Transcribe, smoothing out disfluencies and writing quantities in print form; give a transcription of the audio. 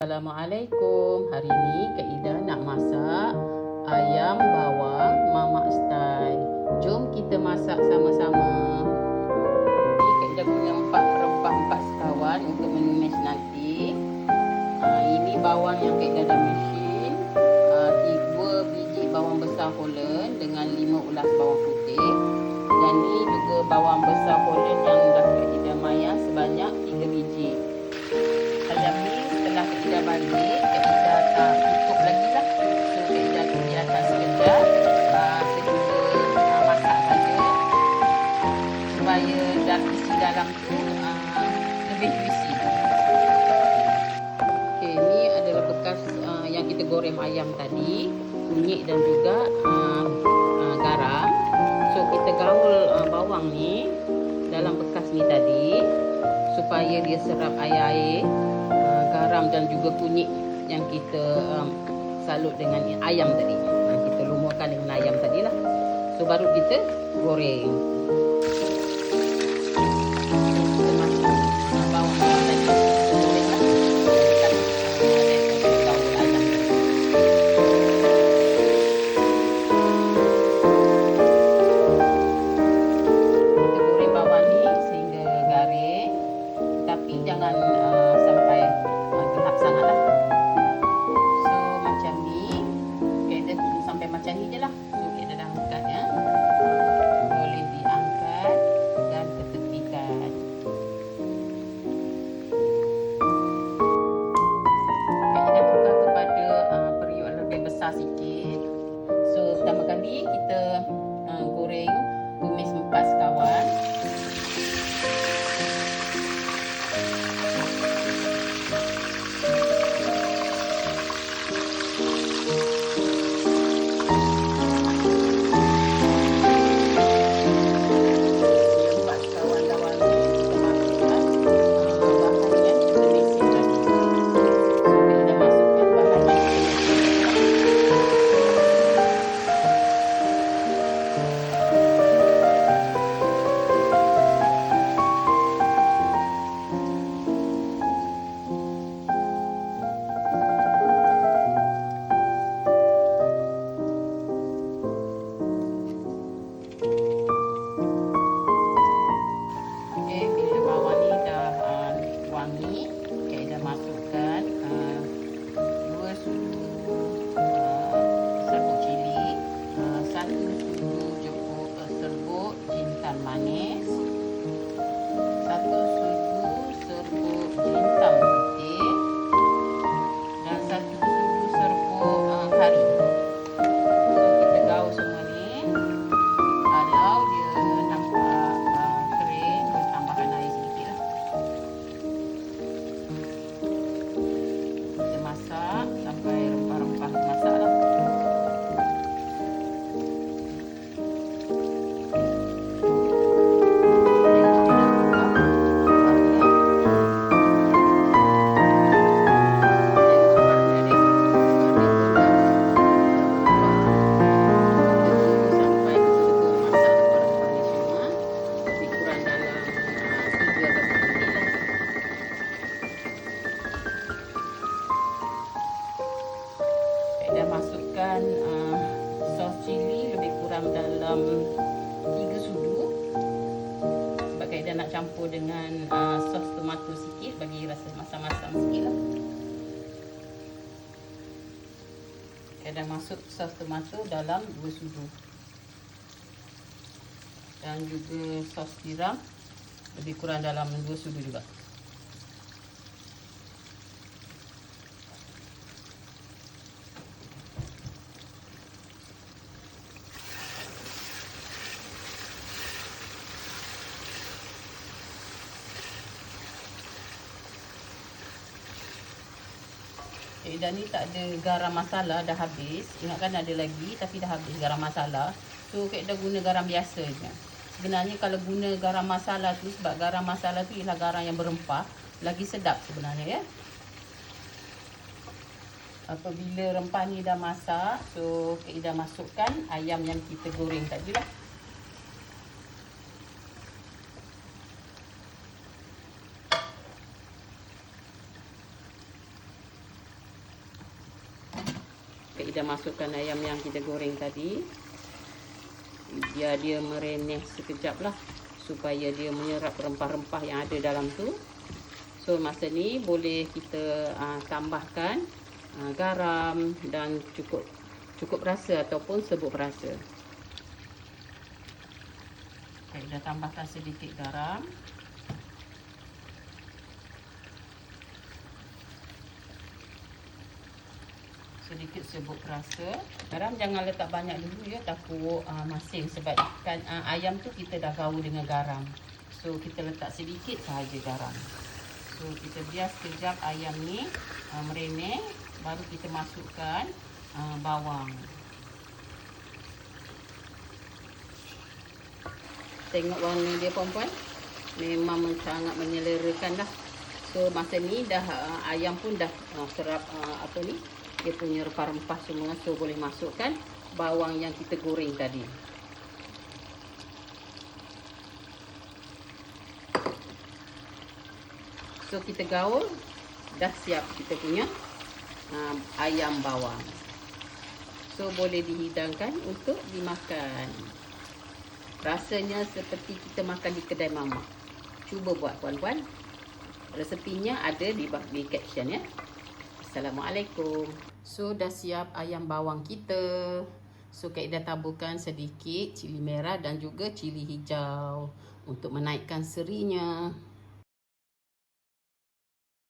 Assalamualaikum. Hari ni Kak Ida nak masak ayam bawang mamak style. Jom kita masak sama-sama. Ni Kak Ida guna 4 rempah 4 sekawan untuk menumis nanti. Ini bawang yang Kak Ida dah mesin. 3 biji bawang besar Holland dengan 5 ulas bawang putih. Dan ni juga bawang besar Holland yang dah Kak Ida mayak sebanyak 3 biji. Ayam ni setelah Kak Ida balik, Kak Ida tak tutup lagi lah. So Kak Ida biarkan sekejap. Kita masak saja supaya isi dalam tu lebih juicy. Okay, ni adalah bekas yang kita goreng ayam tadi, kunyit dan juga garam. So kita gaul bawang ni dalam bekas ni tadi supaya dia serap air-air, garam dan juga kunyit yang kita salut dengan ayam tadi. Kita lumurkan dengan ayam tadi lah. So baru kita goreng. Kita masuk bawang tadi. Kita goreng lah. Kita goreng bawang ni sehingga garing. Tapi jangan sampai gelap sangat lah. So macam ni, kita tunggu sampai macam ni je lah. So kita dah angkat ya. Boleh diangkat dan ketepikan. Kita buka kepada periuk lebih besar sikit. So pertama kali kita goreng tumis 4 sekawan. Masukkan 2 sudu serbuk cili, 1 sudu serbuk jintan manis, 1 sudu serbuk jintan putih dan 1 sudu serbuk kari. So kita gaul semua ni. Kalau dia nampak kering, kita tambahkan air sedikit lah. Masak sampai rempah-rempah masak lah. Dah masukkan sos cili lebih kurang dalam 3 sudu. Sebab Kak Ida nak campur dengan sos tomato sikit bagi rasa masam-masam sikit lah. Kak Ida masuk sos tomato dalam 2 sudu. Dan juga sos tiram lebih kurang dalam 2 sudu juga. Dan ni tak ada garam masala, dah habis. Ingatkan ada lagi tapi dah habis garam masala. So Kak Ida guna garam biasa je. Sebenarnya kalau guna garam masala tu, sebab garam masala tu ialah garam yang berempah, lagi sedap sebenarnya ya. Apabila rempah ni dah masak, so Kak Ida masukkan ayam yang kita goreng tadi lah. Ida masukkan ayam yang kita goreng tadi. Biar dia merenyeh sekejap lah, supaya dia menyerap rempah-rempah yang ada dalam tu. So masa ni boleh kita tambahkan garam dan cukup rasa ataupun sebut rasa. Okay, dah tambahkan sedikit garam. Sedikit sebut rasa. Garam jangan letak banyak dulu ya, takut masin, sebab kan ayam tu kita dah gaul dengan garam. So kita letak sedikit sahaja garam. So kita biar sekejap ayam ni merenyeh, baru kita masukkan bawang. Tengok warna dia puan-puan, memang sangat menyelerakan dah. So masa ni dah ayam pun dah serap dia punya rempah-rempah semua. So boleh masukkan bawang yang kita goreng tadi. So kita gaul, dah siap kita punya ayam bawang. So boleh dihidangkan untuk dimakan. Rasanya seperti kita makan di kedai mamak. Cuba buat puan-puan. Resepinya ada di caption ya. Assalamualaikum. So dah siap ayam bawang kita. So Kak Ida taburkan sedikit cili merah dan juga cili hijau untuk menaikkan serinya.